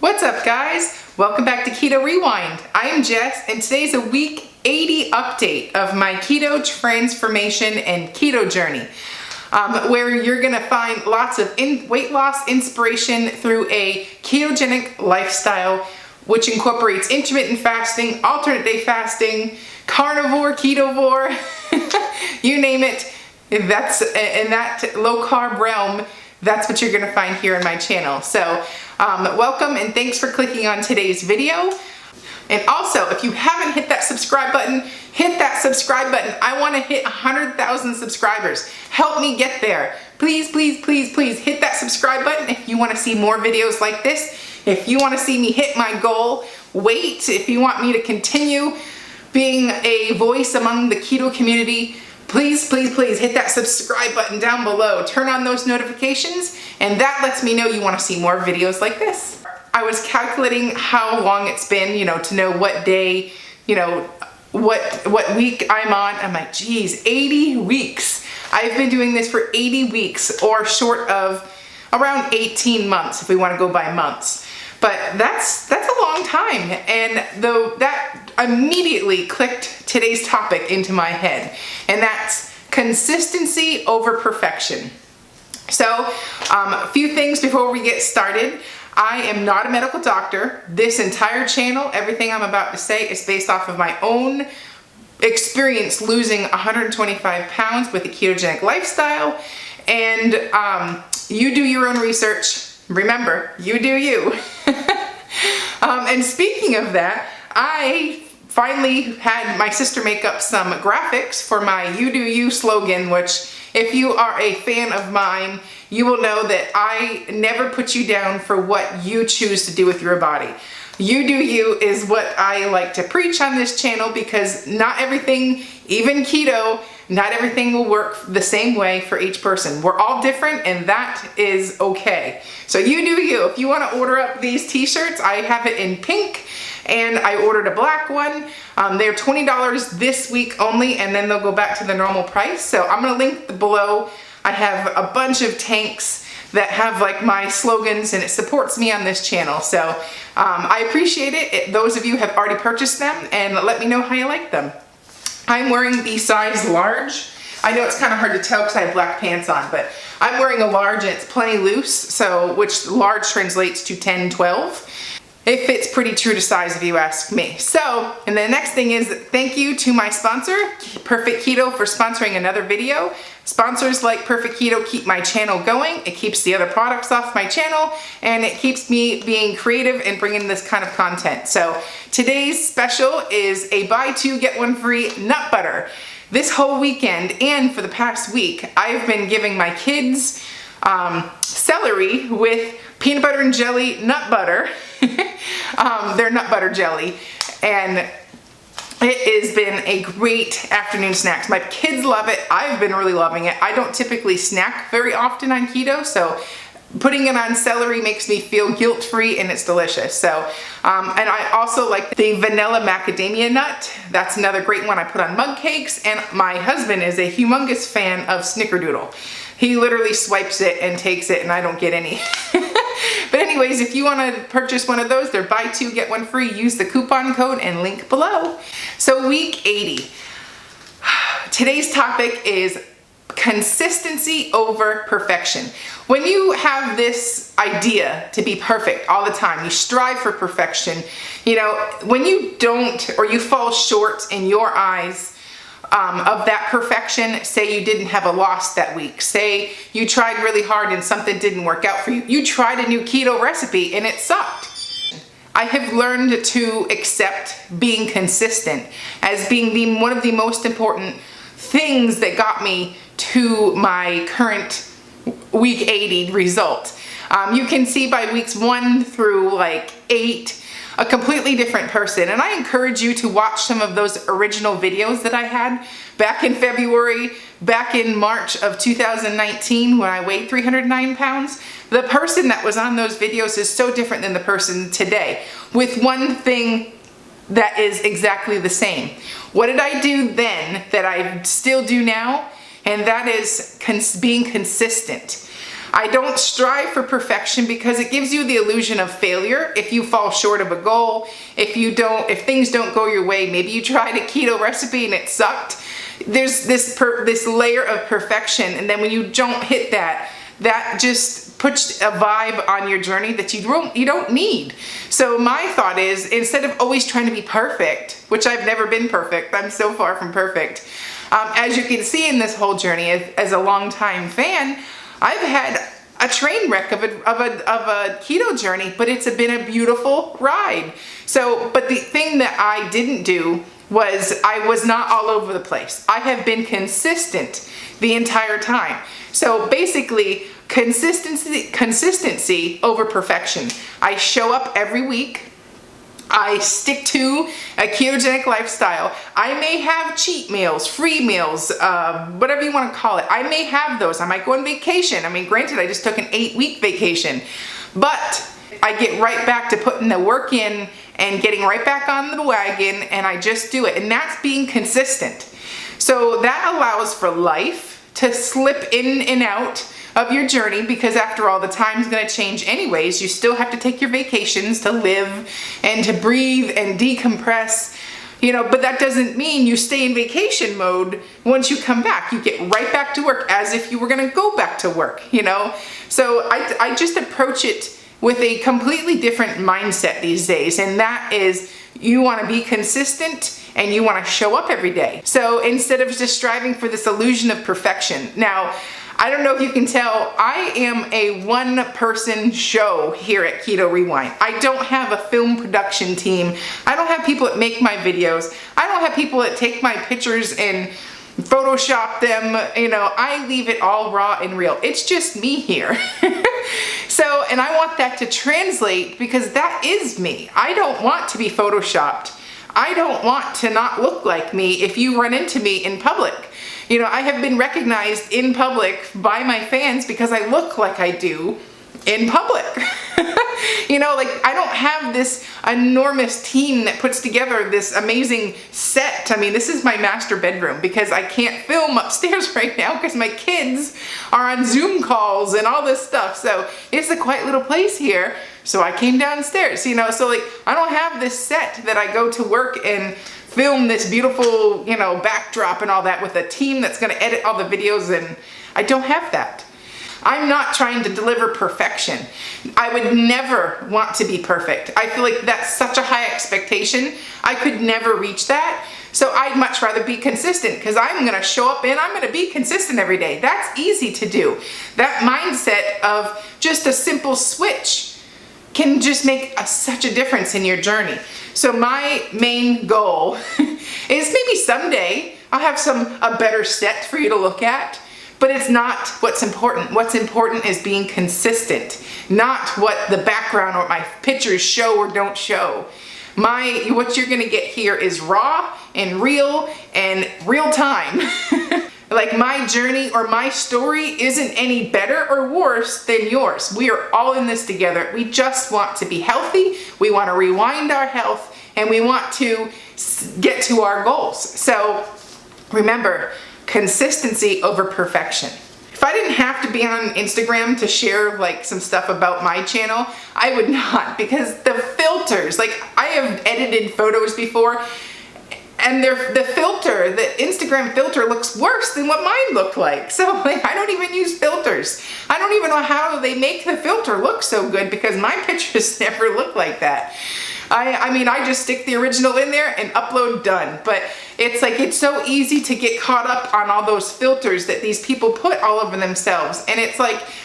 What's up, guys? Welcome back to Keto Rewind. I am Jess, and today's a week 80 update of my keto transformation and keto journey, where you're gonna find lots of weight loss inspiration through a ketogenic lifestyle, which incorporates intermittent fasting, alternate day fasting, carnivore, ketovore, you name it. That's in that low carb realm. That's what you're gonna find here in my channel. So welcome and thanks for clicking on today's video. And also, if you haven't hit that subscribe button, hit that subscribe button. I wanna hit 100,000 subscribers. Help me get there. Please, please, please, please hit that subscribe button if you wanna see more videos like this. If you wanna see me hit my goal, wait. If you want me to continue being a voice among the keto community, please, please, please hit that subscribe button down below. Turn on those notifications, and that lets me know you want to see more videos like this. I was calculating how long it's been, to know what day, what week I'm on. I'm like, geez, 80 weeks. I've been doing this for 80 weeks, or short of around 18 months if we want to go by months. But that's a long time, and that immediately clicked today's topic into my head, and that's consistency over perfection. So a few things before we get started. I am not a medical doctor. This entire channel, everything I'm about to say, is based off of my own experience losing 125 pounds with a ketogenic lifestyle, and you do your own research. Remember, you do you. And speaking of that, I finally had my sister make up some graphics for my You Do You slogan, which if you are a fan of mine, you will know that I never put you down for what you choose to do with your body. You do you is what I like to preach on this channel, because not everything, even keto, not everything will work the same way for each person. We're all different, and that is okay. So you do you. If you want to order up these t-shirts, I have it in pink, and I ordered a black one. They're $20 this week only, and then they'll go back to the normal price. So I'm going to link below. I have a bunch of tanks that have like my slogans, and it supports me on this channel. So I appreciate it. Those of you have already purchased them, and let me know how you like them. I'm wearing the size large. I know it's kind of hard to tell because I have black pants on, but I'm wearing a large and it's plenty loose, so which large translates to 10, 12. It fits pretty true to size if you ask me. So, and the next thing is thank you to my sponsor, Perfect Keto, for sponsoring another video. Sponsors like Perfect Keto keep my channel going. It keeps the other products off my channel, and it keeps me being creative and bringing this kind of content. So today's special is a buy two, get one free nut butter. This whole weekend and for the past week, I've been giving my kids celery with peanut butter and jelly nut butter. They're nut butter jelly, and it has been a great afternoon snack. My kids love it. I've been really loving it. I don't typically snack very often on keto, so putting it on celery makes me feel guilt-free, and it's delicious. So, and I also like the vanilla macadamia nut. That's another great one I put on mug cakes, and my husband is a humongous fan of snickerdoodle. He literally swipes it and takes it, and I don't get any. But anyways, if you want to purchase one of those, they're buy two, get one free. Use the coupon code and link below. So week 80. Today's topic is consistency over perfection. When you have this idea to be perfect all the time, you strive for perfection, when you don't, or you fall short in your eyes of that perfection, say you didn't have a loss that week, say you tried really hard and something didn't work out for you, you tried a new keto recipe and it sucked. I have learned to accept being consistent as being one of the most important things that got me to my current week 80 result. You can see by weeks 1 through like 8, a completely different person. And I encourage you to watch some of those original videos that I had back in February, back in March of 2019 when I weighed 309 pounds. The person that was on those videos is so different than the person today, with one thing that is exactly the same. What did I do then that I still do now? And that is being consistent. I don't strive for perfection because it gives you the illusion of failure if you fall short of a goal, if things don't go your way. Maybe you tried a keto recipe and it sucked. There's this layer of perfection, and then when you don't hit that just puts a vibe on your journey that you don't need. So my thought is, instead of always trying to be perfect, which I've never been perfect, I'm so far from perfect. As you can see in this whole journey, as a longtime fan, I've had a train wreck of a keto journey, but it's been a beautiful ride. So, but the thing that I didn't do was I was not all over the place. I have been consistent the entire time. So basically, consistency over perfection. I show up every week. I stick to a ketogenic lifestyle. I may have cheat meals, free meals, whatever you want to call it. I may have those. I might go on vacation. I mean, granted, I just took an 8-week vacation, but I get right back to putting the work in and getting right back on the wagon, and I just do it. And that's being consistent. So that allows for life to slip in and out of your journey, because after all, the time's going to change anyways. You still have to take your vacations to live and to breathe and decompress, but that doesn't mean you stay in vacation mode. Once you come back, you get right back to work as if you were going to go back to work, So I just approach it with a completely different mindset these days, and that is, you want to be consistent and you want to show up every day. So instead of just striving for this illusion of perfection. Now, I don't know if you can tell, I am a one-person show here at Keto Rewind. I don't have a film production team. I don't have people that make my videos. I don't have people that take my pictures and Photoshop them. I leave it all raw and real. It's just me here. So, and I want that to translate, because that is me. I don't want to be Photoshopped. I don't want to not look like me if you run into me in public. I have been recognized in public by my fans because I look like I do in public. I don't have this enormous team that puts together this amazing set. I mean, this is my master bedroom because I can't film upstairs right now because my kids are on Zoom calls and all this stuff. So it's a quiet little place here. So I came downstairs, so I don't have this set that I go to work and film this beautiful, backdrop and all that with a team that's going to edit all the videos, and I don't have that. I'm not trying to deliver perfection. I would never want to be perfect. I feel like that's such a high expectation. I could never reach that. So I'd much rather be consistent, because I'm going to show up and I'm going to be consistent every day. That's easy to do. That mindset of just a simple switch can just make such a difference in your journey. So my main goal is maybe someday I'll have a better set for you to look at, but it's not what's important. What's important is being consistent, not what the background or my pictures show or don't show. What you're gonna get here is raw and real time. Like, my journey or my story isn't any better or worse than yours. We are all in this together. We just want to be healthy. We want to rewind our health, and we want to get to our goals. So remember, consistency over perfection. If I didn't have to be on Instagram to share some stuff about my channel, I would not, because the filters, I have edited photos before, and the Instagram filter looks worse than what mine looked like. So I don't even use filters. I don't even know how they make the filter look so good, because my pictures never look like that. I just stick the original in there and upload, done. But it's so easy to get caught up on all those filters that these people put all over themselves. And it's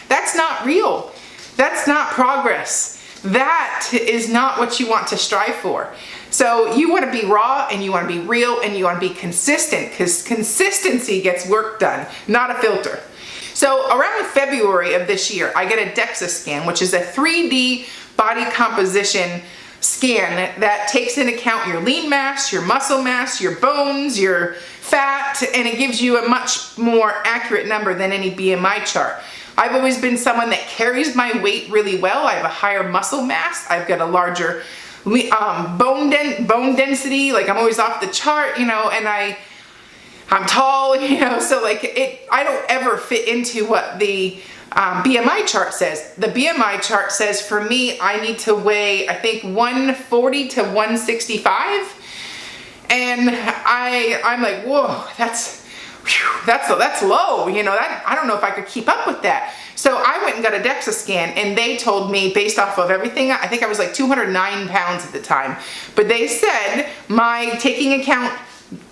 that's not real. That's not progress. That is not what you want to strive for. So you want to be raw, and you want to be real, and you want to be consistent, because consistency gets work done, not a filter. So around February of this year, I get a DEXA scan, which is a 3D body composition scan that takes into account your lean mass, your muscle mass, your bones, your fat, and it gives you a much more accurate number than any BMI chart. I've always been someone that carries my weight really well. I have a higher muscle mass. I've got a larger bone density. I'm always off the chart, and I'm tall, you know, so like I don't ever fit into what the BMI chart says. The BMI chart says for me, I need to weigh, I think 140 to 165. And I'm like, whoa, that's low, you know, I don't know if I could keep up with that. So I went and got a DEXA scan, and they told me, based off of everything, I think I was like 209 pounds at the time, but they said taking account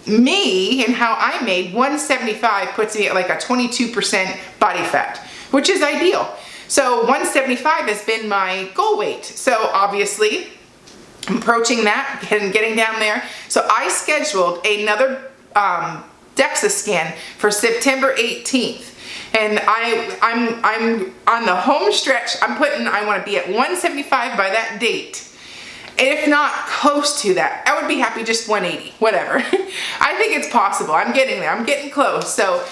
me and how I made, 175 puts me at like a 22% body fat, which is ideal. So 175 has been my goal weight. So obviously I'm approaching that and getting down there. So I scheduled another DEXA scan for September 18th. And I'm on the home stretch. I want to be at 175 by that date. If not close to that, I would be happy just 180, whatever. I think it's possible. I'm getting there. I'm getting close. So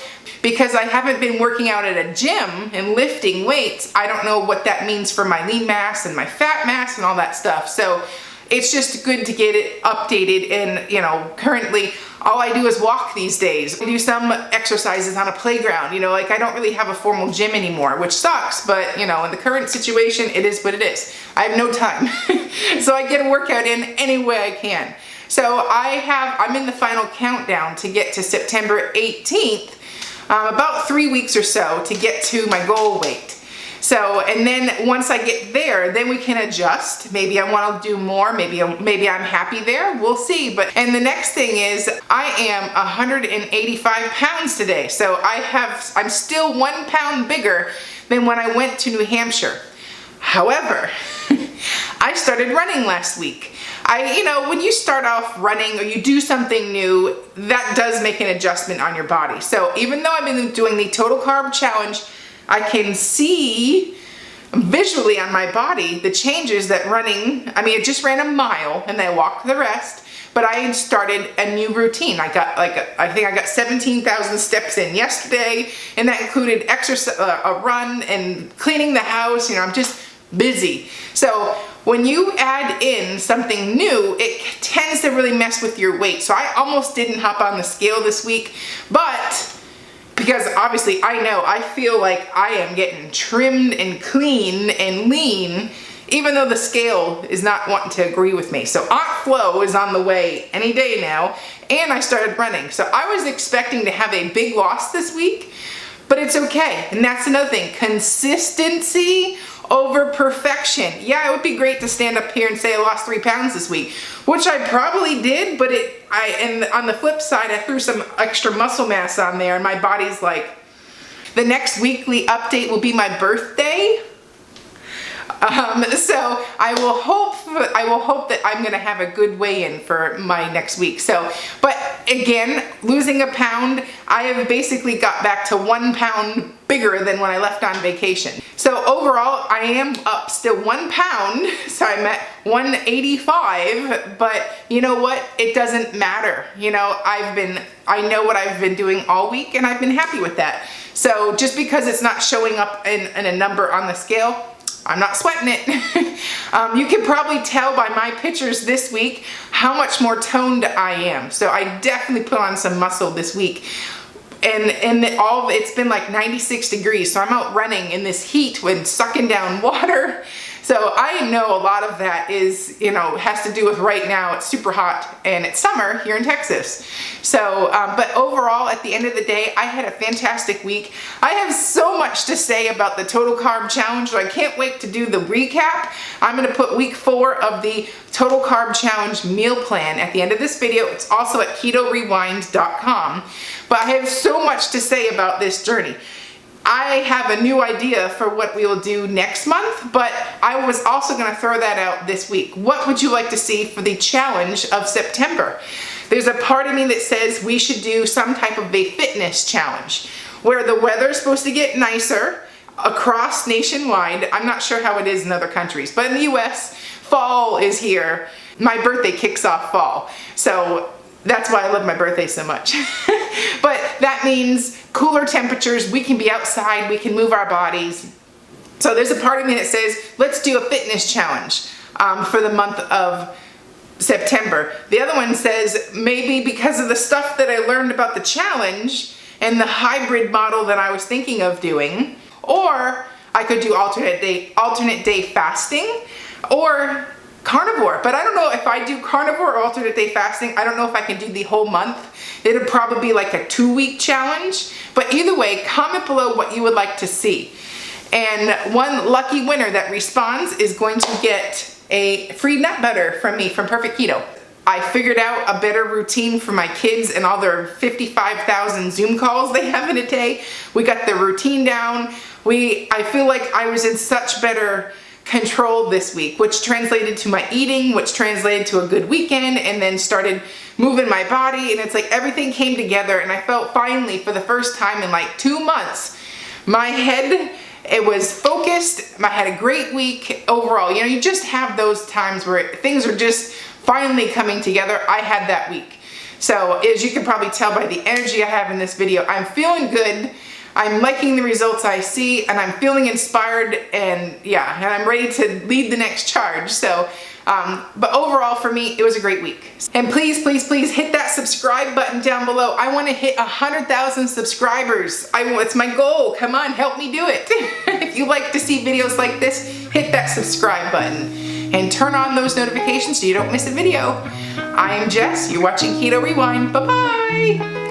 because I haven't been working out at a gym and lifting weights, I don't know what that means for my lean mass and my fat mass and all that stuff. So it's just good to get it updated. And, you know, currently all I do is walk these days. I do some exercises on a playground, you know, like I don't really have a formal gym anymore, which sucks, but you know, in the current situation, it is what it is. I have no time. So I get a workout in any way I can. So I'm in the final countdown to get to September 18th, about 3 weeks or so to get to my goal weight. So, and then once I get there, then we can adjust. Maybe I want to do more. Maybe I'm happy there. We'll see. And the next thing is I am 185 pounds today. So I'm still 1 pound bigger than when I went to New Hampshire. However, I started running last week. You know, when you start off running or you do something new, that does make an adjustment on your body. So even though I've been doing the total carb challenge, I can see visually on my body the changes that running. I mean, I just ran a mile and then I walked the rest, but I started a new routine. I think I got 17,000 steps in yesterday, and that included exercise, a run, and cleaning the house. You know, I'm just busy. So when you add in something new, it tends to really mess with your weight. So I almost didn't hop on the scale this week, but because obviously I feel like I am getting trimmed and clean and lean, even though the scale is not wanting to agree with me. So Aunt Flo is on the way any day now, and I started running. So I was expecting to have a big loss this week, but it's okay. And that's another thing, consistency over perfection. Yeah, it would be great to stand up here and say I lost 3 pounds this week, which I probably did, but and on the flip side, I threw some extra muscle mass on there, and my body's like, the next weekly update will be my birthday. So I will hope that I'm gonna have a good weigh-in for my next week. So, but again, losing a pound, I have basically got back to 1 pound bigger than when I left on vacation. So overall, I am up still 1 pound. So I'm at 185, but you know what? It doesn't matter. You know, I know what I've been doing all week, and I've been happy with that. So just because it's not showing up in a number on the scale, I'm not sweating it. You can probably tell by my pictures this week how much more toned I am. So I definitely put on some muscle this week. And it's been like 96 degrees. So I'm out running in this heat with sucking down water. So I know a lot of that is, you know, has to do with right now it's super hot and it's summer here in Texas. So, but overall, at the end of the day, I had a fantastic week. I have so much to say about the Total Carb Challenge, so I can't wait to do the recap. I'm gonna put week 4 of the Total Carb Challenge meal plan at the end of this video. It's also at KetoRewind.com. But I have so much to say about this journey. I have a new idea for what we will do next month, but I was also going to throw that out this week. What would you like to see for the challenge of September? There's a part of me that says we should do some type of a fitness challenge where the weather is supposed to get nicer across nationwide. I'm not sure how it is in other countries, but in the US, fall is here. My birthday kicks off fall. So that's why I love my birthday so much. But that means cooler temperatures, we can be outside, we can move our bodies. So there's a part of me that says, let's do a fitness challenge for the month of September. The other one says maybe because of the stuff that I learned about the challenge and the hybrid model that I was thinking of doing, or I could do alternate day fasting or carnivore. But I don't know if I do carnivore or alternate day fasting. I don't know if I can do the whole month. It'll probably be like a 2-week challenge. But either way, comment below what you would like to see. And one lucky winner that responds is going to get a free nut butter from me from Perfect Keto. I figured out a better routine for my kids and all their 55,000 Zoom calls they have in a day. We got the routine down. I feel like I was in such better control this week, which translated to my eating, which translated to a good weekend, and then started moving my body, and it's like everything came together, and I felt finally for the first time in like 2 months, my head, it was focused. I had a great week overall. You know, you just have those times where things are just finally coming together. I had that week. So as you can probably tell by the energy I have in this video, I'm feeling good. I'm liking the results I see, and I'm feeling inspired, and yeah, and I'm ready to lead the next charge. So, but overall for me, it was a great week. And please, please, please hit that subscribe button down below. I want to hit 100,000 subscribers. It's my goal. Come on, help me do it. If you like to see videos like this, hit that subscribe button and turn on those notifications so you don't miss a video. I am Jess. You're watching Keto Rewind. Bye-bye.